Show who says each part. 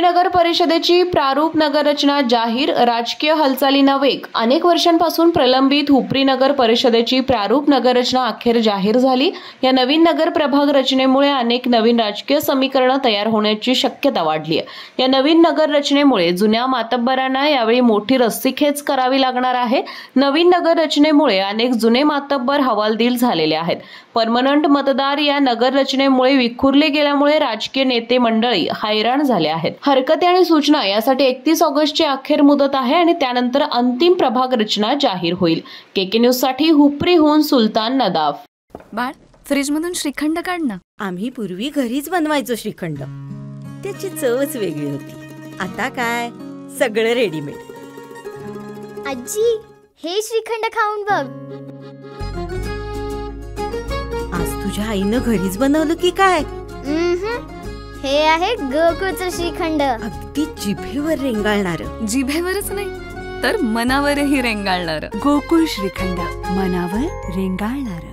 Speaker 1: नगर परिषदेची प्रारूप नगररचना जाहीर, राजकीय हालचालींना वेग। अनेक वर्षांपासून प्रलंबित हुपरी नगर परिषदेची प्रारूप नगररचना अखेर जाहीर झाली। या नवीन नगर प्रभाग रचनेमुळे अनेक नवीन राजकीय समीकरणं तयार होण्याची शक्यता वाढली आहे। या नवीन नगर रचनेमुळे जुन्या मातब्बरांना यावेळी मोठी रस्सीखेच करावी लागणार आहे। नवीन नगर रचनेमुळे अनेक जुने मातब्बर हवालदिल झालेले आहेत। परमनंट मतदार या नगर रचनेमुळे विखुरले गेल्यामुळे राजकीय नेते मंडळी हैराण झाले आहेत। हरकती आणि सूचना यासाठी 31 ऑगस्टची अखेर मुदत आहे आणि त्यानंतर अंतिम प्रभाग रचना जाहीर होईल। केके न्यूज साठी हुपरीहून सुलतान नदाफ।
Speaker 2: बाळ, फ्रीज मधून श्रीखंड काढ ना।
Speaker 3: आम्ही पूर्वी घरीच बनवायचो श्रीखंड, त्याची चवच वेगळी होती। आता काय सगळं रेडीमेड।
Speaker 4: आजी, हे श्रीखंड खाऊन बघ।
Speaker 3: आज तुझ्या आईनं घरीच बनवलं की काय?
Speaker 4: हे आहे गोकुळचं श्रीखंड।
Speaker 3: अगदी जिभेवर रेंगाळणारं।
Speaker 2: जिभेवरच नाही तर मनावरही रेंगाळणारं।
Speaker 5: गोकुळ श्रीखंड, मनावर रेंगाळणारं।